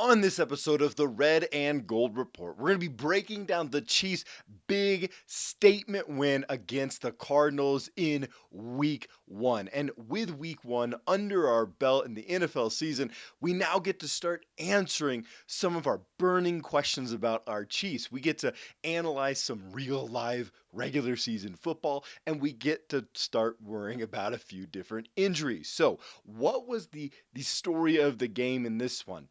On this episode of the Red and Gold Report, we're going to be breaking down the Chiefs' big statement win against the Cardinals in week one. And with week one under our belt in the NFL season, we now get to start answering some of our burning questions about our Chiefs. We get to analyze some real live regular season football, and we get to start worrying about a few different injuries. So, what was the story of the game in this one?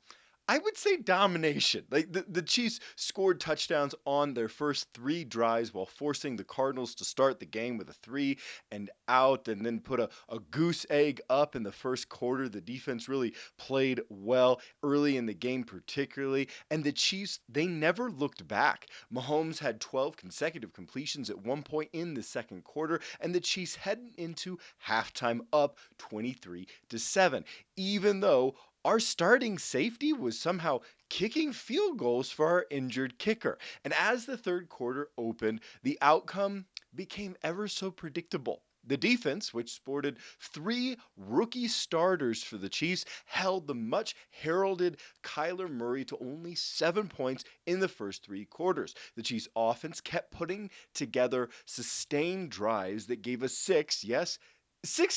I would say domination. Like the Chiefs scored touchdowns on their first three drives while forcing the Cardinals to start the game with a three and out and then put a goose egg up in the first quarter. The defense really played well early in the game, particularly. And the Chiefs, they never looked back. Mahomes had 12 consecutive completions at one point in the second quarter, and the Chiefs heading into halftime up 23-7. Even though our starting safety was somehow kicking field goals for our injured kicker. And as the third quarter opened, the outcome became ever so predictable. The defense, which sported three rookie starters for the Chiefs, held the much heralded Kyler Murray to only 7 points in the first three quarters. The Chiefs' offense kept putting together sustained drives that gave us six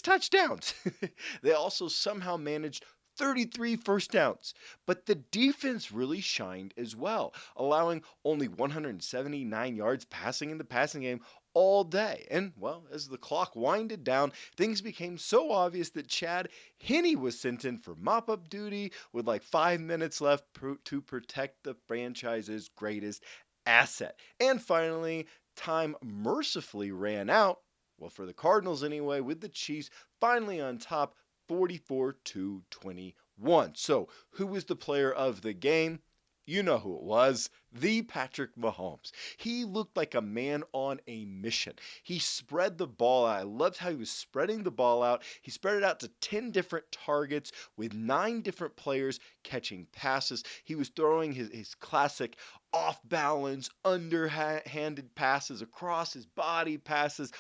touchdowns. They also somehow managed 33 first downs. But the defense really shined as well, allowing only 179 yards passing in the passing game all day. And, well, as the clock winded down, things became so obvious that Chad Henne was sent in for mop up duty with like 5 minutes left to protect the franchise's greatest asset. And finally, time mercifully ran out. Well, for the Cardinals anyway, with the Chiefs finally on top 44-21. So, who was the player of the game? You know who it was. The Patrick Mahomes. He looked like a man on a mission. He spread the ball out. I loved how he was spreading the ball out. He spread it out to 10 different targets with 9 different players catching passes. He was throwing his classic off balance, underhanded passes across his body passes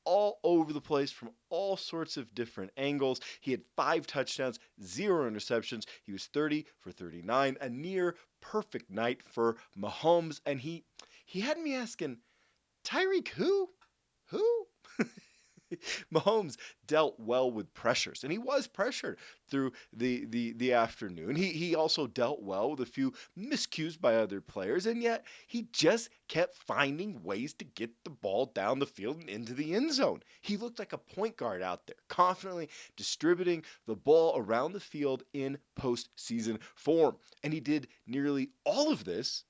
all over the place from all sorts of different angles. He had 5 touchdowns, 0 interceptions. He was 30 for 39, a near perfect night for Mahomes. And he had me asking, Tyreek who? Who? Mahomes dealt well with pressures, and he was pressured through the afternoon. He also dealt well with a few miscues by other players, and yet he just kept finding ways to get the ball down the field and into the end zone. He looked like a point guard out there, confidently distributing the ball around the field in postseason form. And he did nearly all of this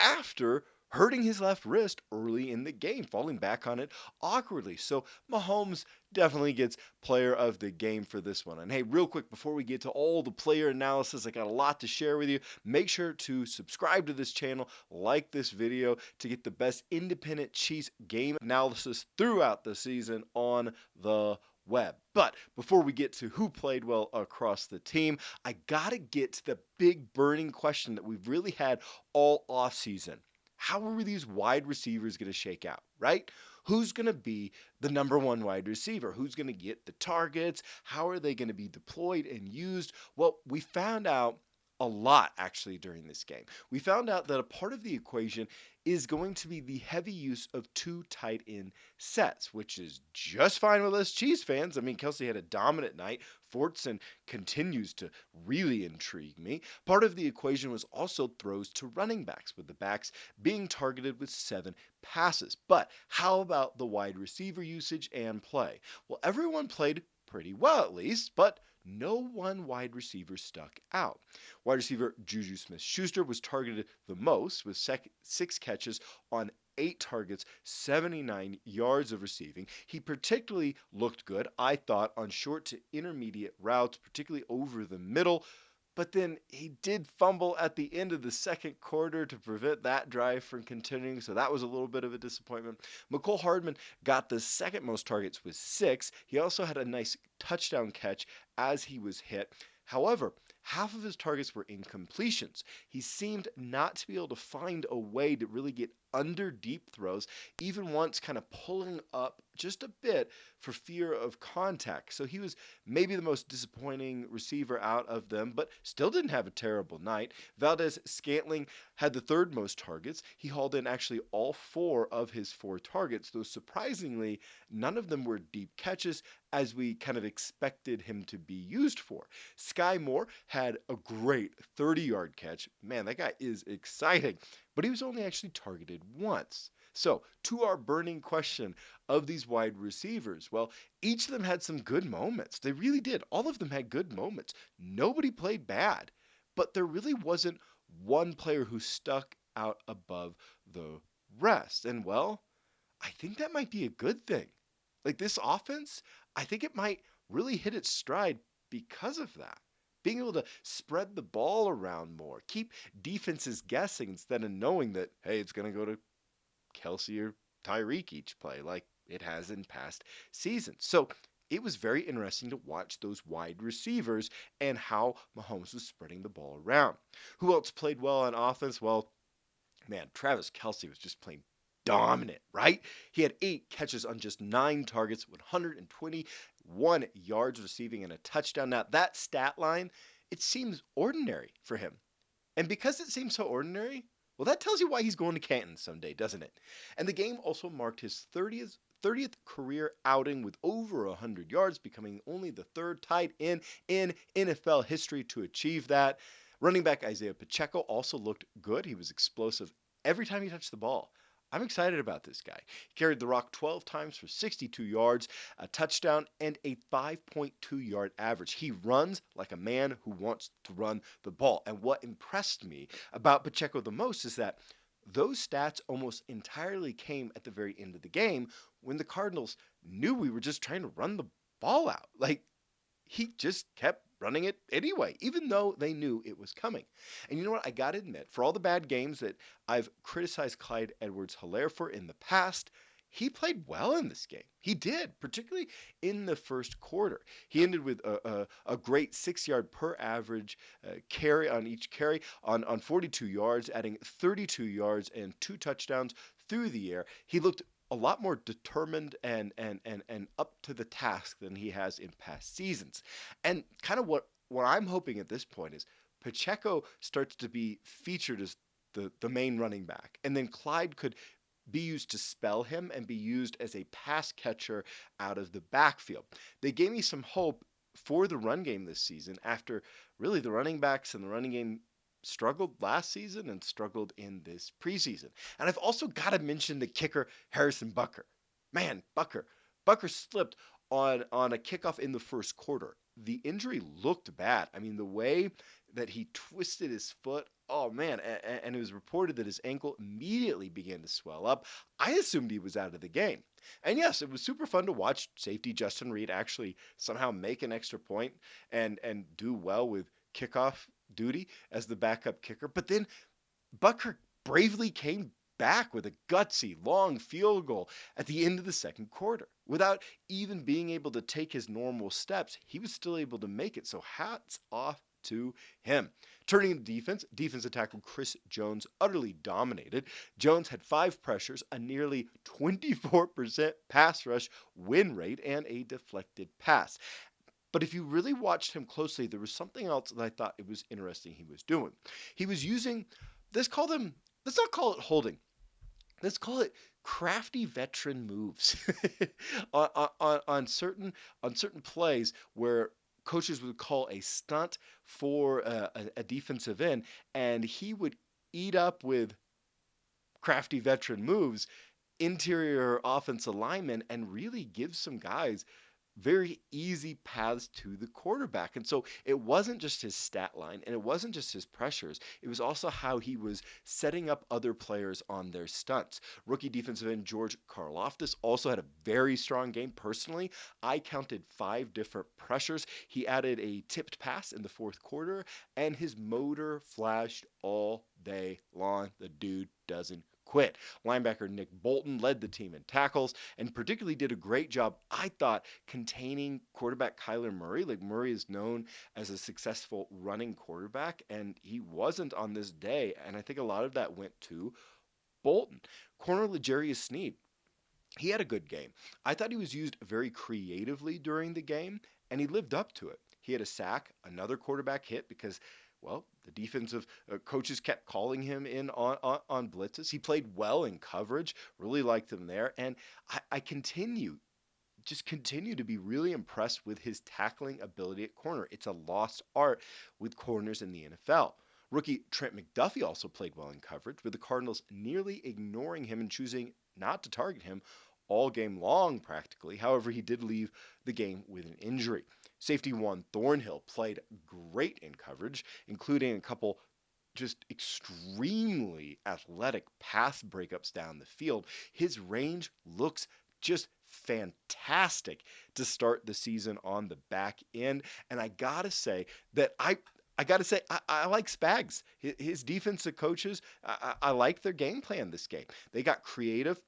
after hurting his left wrist early in the game, falling back on it awkwardly. So Mahomes definitely gets player of the game for this one. And hey, real quick, before we get to all the player analysis, I got a lot to share with you. Make sure to subscribe to this channel, like this video to get the best independent Chiefs game analysis throughout the season on the web. But before we get to who played well across the team, I gotta get to the big burning question that we've really had all offseason. How are these wide receivers going to shake out, right? Who's going to be the number one wide receiver? Who's going to get the targets? How are they going to be deployed and used? Well, we found out a lot actually during this game. We found out that a part of the equation is going to be the heavy use of two tight end sets, which is just fine with us Chiefs fans. I mean, Kelsey had a dominant night. Fortson continues to really intrigue me. Part of the equation was also throws to running backs, with the backs being targeted with 7 passes. But how about the wide receiver usage and play? Well, everyone played pretty well at least, but no one wide receiver stuck out. Wide receiver Juju Smith-Schuster was targeted the most with 6 catches on 8 targets, 79 yards of receiving. He particularly looked good, I thought, on short to intermediate routes, particularly over the middle. But then he did fumble at the end of the second quarter to prevent that drive from continuing, so that was a little bit of a disappointment. Mecole Hardman got the second most targets with 6. He also had a nice touchdown catch as he was hit. However, half of his targets were incompletions. He seemed not to be able to find a way to really get under deep throws, even once kind of pulling up just a bit for fear of contact. So he was maybe the most disappointing receiver out of them, but still didn't have a terrible night. Valdez Scantling had the third most targets. He hauled in actually all four of his four targets, though surprisingly, none of them were deep catches as we kind of expected him to be used for. Sky Moore had a great 30-yard catch. Man, that guy is exciting, but he was only actually targeted once. So, to our burning question of these wide receivers, well, each of them had some good moments. They really did. All of them had good moments. Nobody played bad, but there really wasn't one player who stuck out above the rest. And well, I think that might be a good thing. Like this offense, I think it might really hit its stride because of that. Being able to spread the ball around more, keep defenses guessing instead of knowing that, hey, it's going to go to Kelsey or Tyreek each play like it has in past seasons. So it was very interesting to watch those wide receivers and how Mahomes was spreading the ball around. Who else played well on offense? Well, man, Travis Kelsey was just playing dominant, right? He had 8 catches on just 9 targets, 121 yards receiving and a touchdown. Now, that stat line, it seems ordinary for him. And because it seems so ordinary, well, that tells you why he's going to Canton someday, doesn't it? And the game also marked his 30th career outing with over 100 yards, becoming only the third tight end in NFL history to achieve that. Running back Isaiah Pacheco also looked good. He was explosive every time he touched the ball. I'm excited about this guy. He carried the rock 12 times for 62 yards, a touchdown, and a 5.2-yard average. He runs like a man who wants to run the ball. And what impressed me about Pacheco the most is that those stats almost entirely came at the very end of the game when the Cardinals knew we were just trying to run the ball out. Like, he just kept running it anyway, even though they knew it was coming. And you know what? I got to admit, for all the bad games that I've criticized Clyde Edwards-Helaire for in the past, he played well in this game. He did, particularly in the first quarter. He ended with a great 6-yard per average carry on each carry on 42 yards, adding 32 yards and 2 touchdowns through the air. He looked a lot more determined and up to the task than he has in past seasons. And kind of what I'm hoping at this point is Pacheco starts to be featured as the main running back. And then Clyde could be used to spell him and be used as a pass catcher out of the backfield. They gave me some hope for the run game this season after really the running backs and the running game struggled last season and struggled in this preseason. And I've also got to mention the kicker, Harrison Butker. Man, Butker slipped on a kickoff in the first quarter. The injury looked bad. I mean, the way that he twisted his foot, oh man, and it was reported that his ankle immediately began to swell up. I assumed he was out of the game. And yes, it was super fun to watch safety Justin Reed actually somehow make an extra point and do well with kickoff duty as the backup kicker. But then Butker bravely came back with a gutsy long field goal at the end of the second quarter. Without even being able to take his normal steps, he was still able to make it. So hats off to him. Turning to defense, defensive tackle Chris Jones utterly dominated. Jones had 5 pressures, a nearly 24% pass rush win rate, and a deflected pass. But if you really watched him closely, there was something else that I thought it was interesting he was doing. He was using, let's not call it holding. Let's call it crafty veteran moves on certain plays where coaches would call a stunt for a defensive end, and he would eat up with crafty veteran moves interior offensive linemen and really give some guys very easy paths to the quarterback. And so it wasn't just his stat line and it wasn't just his pressures. It was also how he was setting up other players on their stunts. Rookie defensive end George Karlaftis also had a very strong game. Personally, I counted 5 different pressures. He added a tipped pass in the fourth quarter and his motor flashed all day long. The dude doesn't quit. Linebacker Nick Bolton led the team in tackles and particularly did a great job, I thought, containing quarterback Kyler Murray. Like, Murray is known as a successful running quarterback, and he wasn't on this day. And I think a lot of that went to Bolton. Corner L'Jarius Sneed, he had a good game. I thought he was used very creatively during the game, and he lived up to it. He had a sack, another quarterback hit because, well, the defensive coaches kept calling him in on blitzes. He played well in coverage, really liked him there, and I continue to be really impressed with his tackling ability at corner. It's a lost art with corners in the NFL. Rookie Trent McDuffie also played well in coverage, with the Cardinals nearly ignoring him and choosing not to target him all game long, practically. However, he did leave the game with an injury. Safety Juan Thornhill played great in coverage, including a couple just extremely athletic pass breakups down the field. His range looks just fantastic to start the season on the back end. And I gotta say that I like Spags. His defensive coaches, I like their game plan this game. They got creative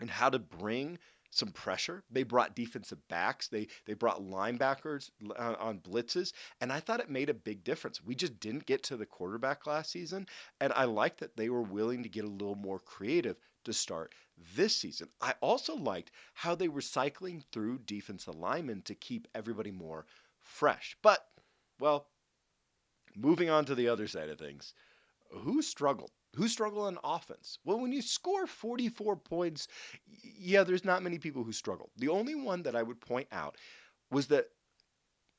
and how to bring some pressure. They brought defensive backs. They brought linebackers on blitzes, and I thought it made a big difference. We just didn't get to the quarterback last season, and I like that they were willing to get a little more creative to start this season. I also liked how they were cycling through defensive linemen to keep everybody more fresh. But, well, moving on to the other side of things, who struggled? Who struggled on offense? Well, when you score 44 points, yeah, there's not many people who struggle. The only one that I would point out was that,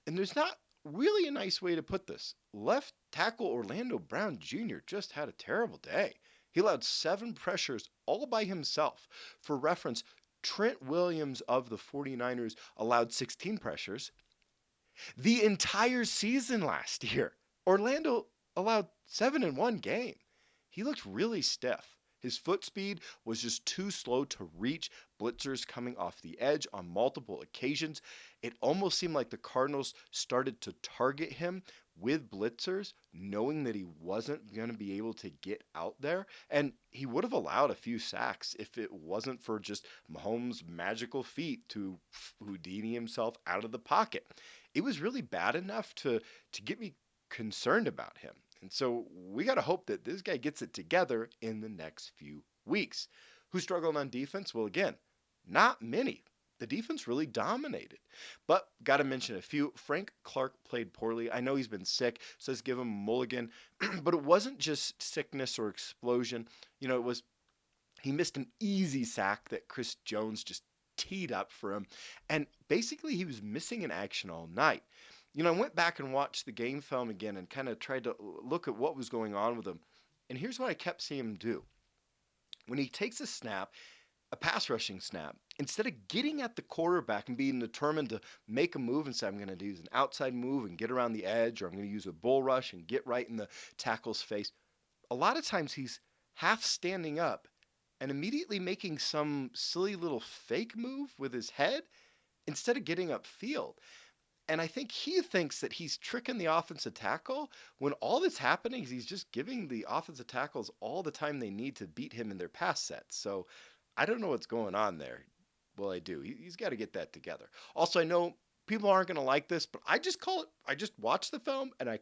and there's not really a nice way to put this, left tackle Orlando Brown Jr. just had a terrible day. He allowed 7 pressures all by himself. For reference, Trent Williams of the 49ers allowed 16 pressures the entire season last year. Orlando allowed 7 in one game. He looked really stiff. His foot speed was just too slow to reach blitzers coming off the edge on multiple occasions. It almost seemed like the Cardinals started to target him with blitzers, knowing that he wasn't going to be able to get out there. And he would have allowed a few sacks if it wasn't for just Mahomes' magical feat to Houdini himself out of the pocket. It was really bad enough to get me concerned about him. And so we got to hope that this guy gets it together in the next few weeks. Who struggled on defense? Well, again, not many. The defense really dominated. But got to mention a few. Frank Clark played poorly. I know he's been sick, so let's give him a mulligan. But it wasn't just sickness or explosion. It was he missed an easy sack that Chris Jones just teed up for him. And basically, he was missing in action all night. I went back and watched the game film again and kind of tried to look at what was going on with him. And here's what I kept seeing him do. When he takes a snap, a pass rushing snap, instead of getting at the quarterback and being determined to make a move and say, I'm going to use an outside move and get around the edge, or I'm going to use a bull rush and get right in the tackle's face, a lot of times he's half standing up and immediately making some silly little fake move with his head instead of getting upfield. And I think he thinks that he's tricking the offensive tackle when all that's happening is he's just giving the offensive tackles all the time they need to beat him in their pass sets. So I don't know what's going on there. Well, I do. He's got to get that together. Also, I know people aren't going to like this, but I just watched the film and I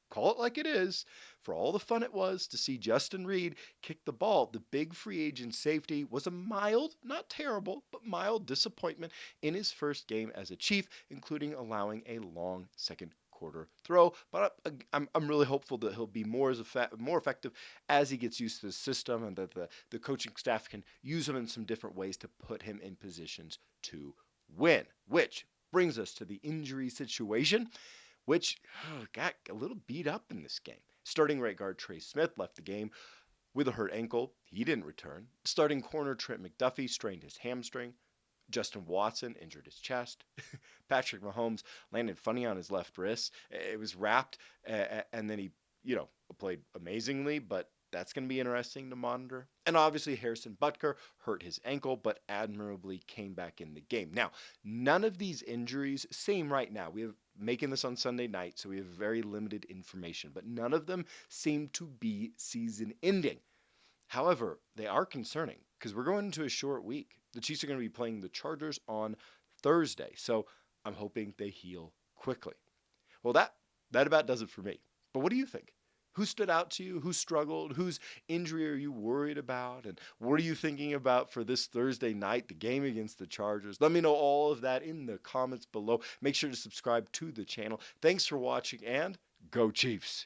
call it like it is. For all the fun it was to see Justin Reid kick the ball, the big free agent safety was a mild, not terrible, but mild disappointment in his first game as a Chief, including allowing a long second quarter throw. But I'm really hopeful that he'll be more effective as he gets used to the system and that the coaching staff can use him in some different ways to put him in positions to win. Which brings us to the injury situation, which got a little beat up in this game. Starting right guard Trey Smith left the game with a hurt ankle. He didn't return. Starting corner Trent McDuffie strained his hamstring. Justin Watson injured his chest. Patrick Mahomes landed funny on his left wrist. It was wrapped, and then he, played amazingly, but that's going to be interesting to monitor. And obviously, Harrison Butker hurt his ankle, but admirably came back in the game. Now, none of these injuries seem right now. We have making this on Sunday night, so we have very limited information, but none of them seem to be season ending. However, they are concerning because we're going into a short week. The Chiefs are going to be playing the Chargers on Thursday, so I'm hoping they heal quickly. Well, that about does it for me. But what do you think? Who stood out to you? Who struggled? Whose injury are you worried about? And what are you thinking about for this Thursday night, the game against the Chargers? Let me know all of that in the comments below. Make sure to subscribe to the channel. Thanks for watching, and go Chiefs!